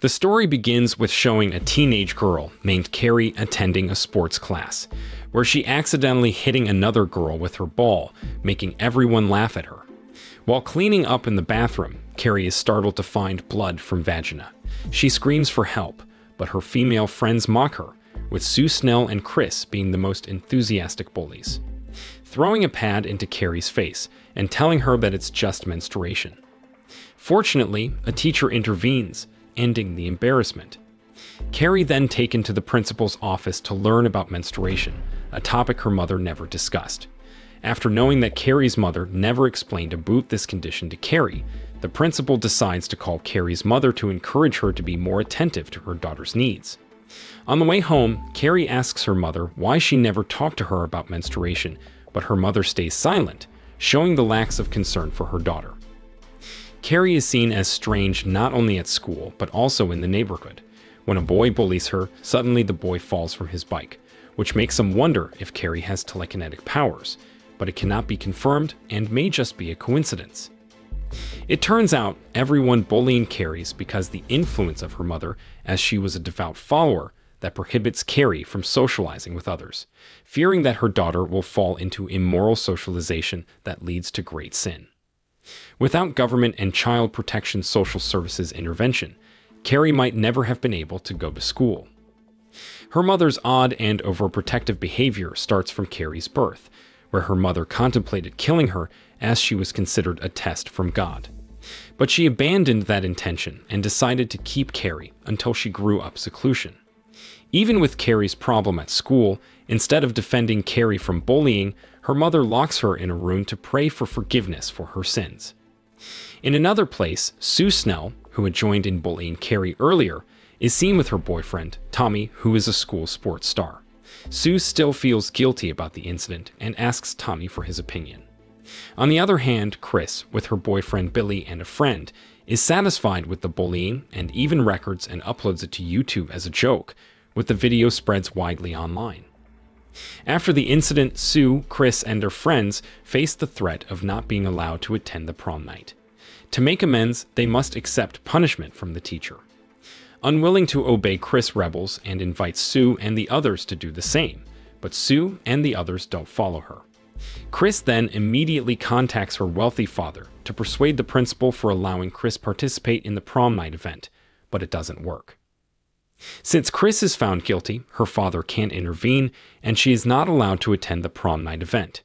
The story begins with showing a teenage girl named Carrie attending a sports class, where she accidentally hitting another girl with her ball, making everyone laugh at her. While cleaning up in the bathroom, Carrie is startled to find blood from vagina. She screams for help, but her female friends mock her, with Sue Snell and Chris being the most enthusiastic bullies, throwing a pad into Carrie's face and telling her that it's just menstruation. Fortunately, a teacher intervenes, ending the embarrassment. Carrie then taken to the principal's office to learn about menstruation, a topic her mother never discussed. After knowing that Carrie's mother never explained about this condition to Carrie, the principal decides to call Carrie's mother to encourage her to be more attentive to her daughter's needs. On the way home, Carrie asks her mother why she never talked to her about menstruation, but her mother stays silent, showing the lack of concern for her daughter. Carrie is seen as strange not only at school, but also in the neighborhood. When a boy bullies her, suddenly the boy falls from his bike, which makes some wonder if Carrie has telekinetic powers, but it cannot be confirmed and may just be a coincidence. It turns out everyone bullying Carrie's because the influence of her mother, as she was a devout follower, that prohibits Carrie from socializing with others, fearing that her daughter will fall into immoral socialization that leads to great sin. Without government and child protection social services intervention, Carrie might never have been able to go to school. Her mother's odd and overprotective behavior starts from Carrie's birth, where her mother contemplated killing her as she was considered a test from God. But she abandoned that intention and decided to keep Carrie until she grew up seclusion. Even with Carrie's problem at school, instead of defending Carrie from bullying, her mother locks her in a room to pray for forgiveness for her sins. In another place, Sue Snell, who had joined in bullying Carrie earlier, is seen with her boyfriend, Tommy, who is a school sports star. Sue still feels guilty about the incident and asks Tommy for his opinion. On the other hand, Chris, with her boyfriend Billy and a friend, is satisfied with the bullying and even records and uploads it to YouTube as a joke, with the video spreads widely online. After the incident, Sue, Chris, and their friends face the threat of not being allowed to attend the prom night. To make amends, they must accept punishment from the teacher. Unwilling to obey, Chris rebels and invites Sue and the others to do the same, but Sue and the others don't follow her. Chris then immediately contacts her wealthy father to persuade the principal for allowing Chris participate in the prom night event, but it doesn't work. Since Chris is found guilty, her father can't intervene, and she is not allowed to attend the prom night event.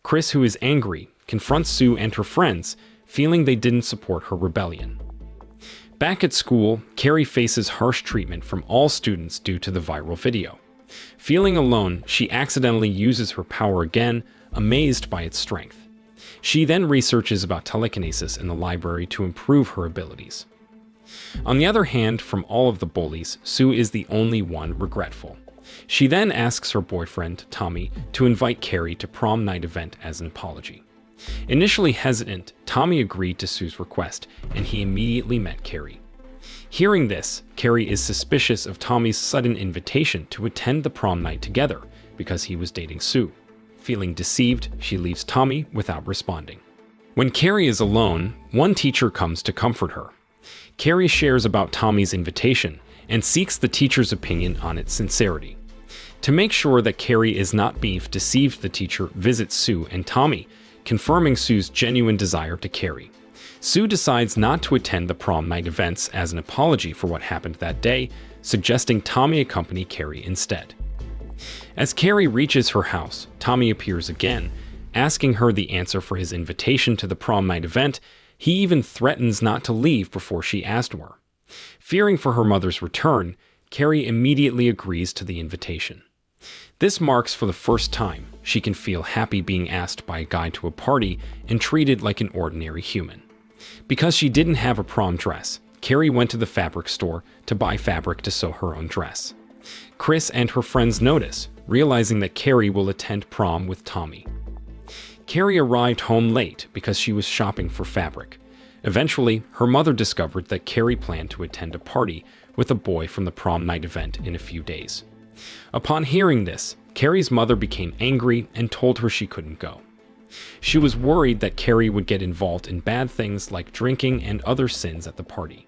Chris, who is angry, confronts Sue and her friends, feeling they didn't support her rebellion. Back at school, Carrie faces harsh treatment from all students due to the viral video. Feeling alone, she accidentally uses her power again, amazed by its strength. She then researches about telekinesis in the library to improve her abilities. On the other hand, from all of the bullies, Sue is the only one regretful. She then asks her boyfriend, Tommy, to invite Carrie to prom night event as an apology. Initially hesitant, Tommy agreed to Sue's request, and he immediately met Carrie. Hearing this, Carrie is suspicious of Tommy's sudden invitation to attend the prom night together because he was dating Sue. Feeling deceived, she leaves Tommy without responding. When Carrie is alone, one teacher comes to comfort her. Carrie shares about Tommy's invitation and seeks the teacher's opinion on its sincerity. To make sure that Carrie is not being deceived, the teacher visits Sue and Tommy, confirming Sue's genuine desire to Carrie. Sue decides not to attend the prom night events as an apology for what happened that day, suggesting Tommy accompany Carrie instead. As Carrie reaches her house, Tommy appears again, asking her the answer for his invitation to the prom night event. He even threatens not to leave before she asked her. Fearing for her mother's return, Carrie immediately agrees to the invitation. This marks for the first time she can feel happy being asked by a guy to a party and treated like an ordinary human. Because she didn't have a prom dress, Carrie went to the fabric store to buy fabric to sew her own dress. Chris and her friends notice, realizing that Carrie will attend prom with Tommy. Carrie arrived home late because she was shopping for fabric. Eventually, her mother discovered that Carrie planned to attend a party with a boy from the prom night event in a few days. Upon hearing this, Carrie's mother became angry and told her she couldn't go. She was worried that Carrie would get involved in bad things like drinking and other sins at the party.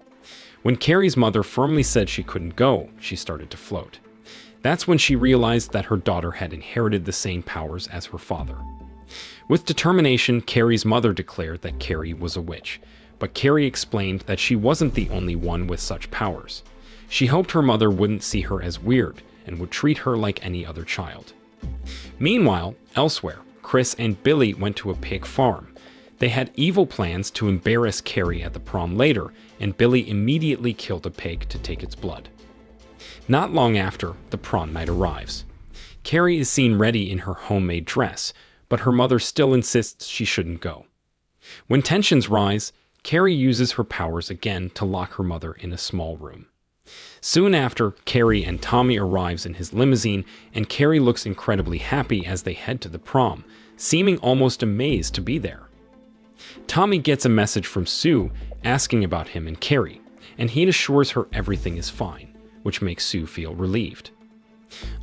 When Carrie's mother firmly said she couldn't go, she started to float. That's when she realized that her daughter had inherited the same powers as her father. With determination, Carrie's mother declared that Carrie was a witch, but Carrie explained that she wasn't the only one with such powers. She hoped her mother wouldn't see her as weird and would treat her like any other child. Meanwhile, elsewhere, Chris and Billy went to a pig farm. They had evil plans to embarrass Carrie at the prom later, and Billy immediately killed a pig to take its blood. Not long after, the prom night arrives. Carrie is seen ready in her homemade dress, but her mother still insists she shouldn't go. When tensions rise, Carrie uses her powers again to lock her mother in a small room. Soon after, Carrie and Tommy arrives in his limousine, and Carrie looks incredibly happy as they head to the prom, seeming almost amazed to be there. Tommy gets a message from Sue asking about him and Carrie, and he assures her everything is fine, which makes Sue feel relieved.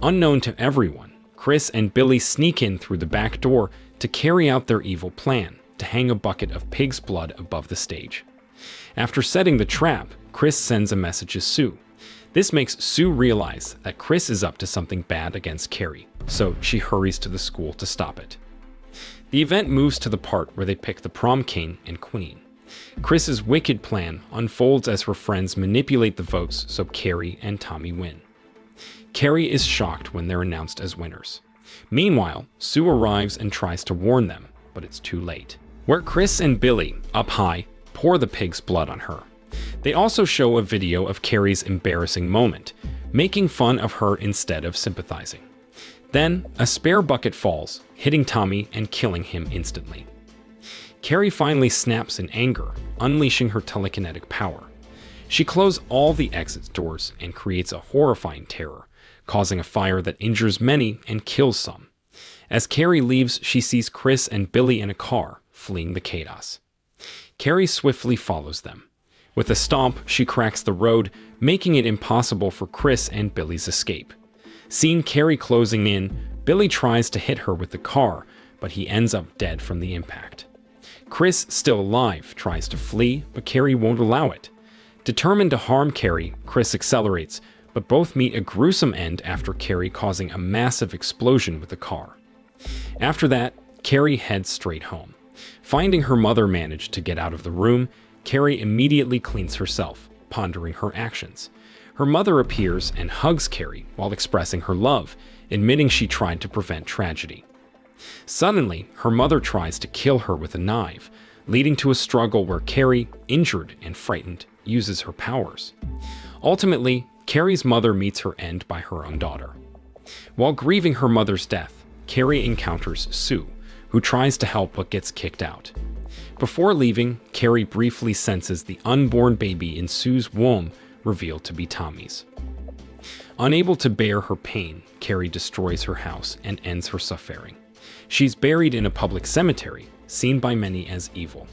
Unknown to everyone, Chris and Billy sneak in through the back door to carry out their evil plan to hang a bucket of pig's blood above the stage. After setting the trap, Chris sends a message to Sue. This makes Sue realize that Chris is up to something bad against Carrie, so she hurries to the school to stop it. The event moves to the part where they pick the prom king and queen. Chris's wicked plan unfolds as her friends manipulate the votes so Carrie and Tommy win. Carrie is shocked when they're announced as winners. Meanwhile, Sue arrives and tries to warn them, but it's too late. Where Chris and Billy, up high, pour the pig's blood on her. They also show a video of Carrie's embarrassing moment, making fun of her instead of sympathizing. Then, a spare bucket falls, hitting Tommy and killing him instantly. Carrie finally snaps in anger, unleashing her telekinetic power. She closes all the exit doors and creates a horrifying terror, causing a fire that injures many and kills some. As Carrie leaves, she sees Chris and Billy in a car, fleeing the chaos. Carrie swiftly follows them. With a stomp, she cracks the road, making it impossible for Chris and Billy's escape. Seeing Carrie closing in, Billy tries to hit her with the car, but he ends up dead from the impact. Chris, still alive, tries to flee, but Carrie won't allow it. Determined to harm Carrie, Chris accelerates, but both meet a gruesome end after Carrie causing a massive explosion with the car. After that, Carrie heads straight home. Finding her mother managed to get out of the room, Carrie immediately cleans herself, pondering her actions. Her mother appears and hugs Carrie while expressing her love, admitting she tried to prevent tragedy. Suddenly, her mother tries to kill her with a knife, leading to a struggle where Carrie, injured and frightened, uses her powers. Ultimately, Carrie's mother meets her end by her own daughter. While grieving her mother's death, Carrie encounters Sue, who tries to help but gets kicked out. Before leaving, Carrie briefly senses the unborn baby in Sue's womb revealed to be Tommy's. Unable to bear her pain, Carrie destroys her house and ends her suffering. She's buried in a public cemetery, seen by many as evil.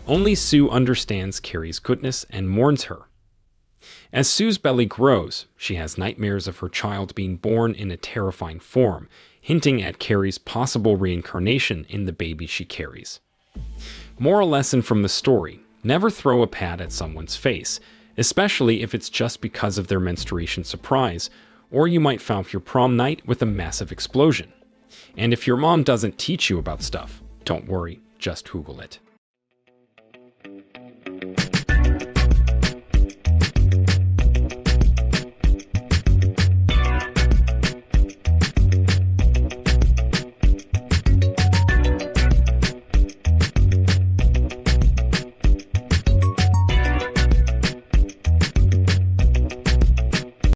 Only Sue understands Carrie's goodness and mourns her. As Sue's belly grows, she has nightmares of her child being born in a terrifying form, hinting at Carrie's possible reincarnation in the baby she carries. Moral lesson from the story: never throw a pad at someone's face, especially if it's just because of their menstruation surprise, or you might foul your prom night with a massive explosion. And if your mom doesn't teach you about stuff, don't worry, just Google it.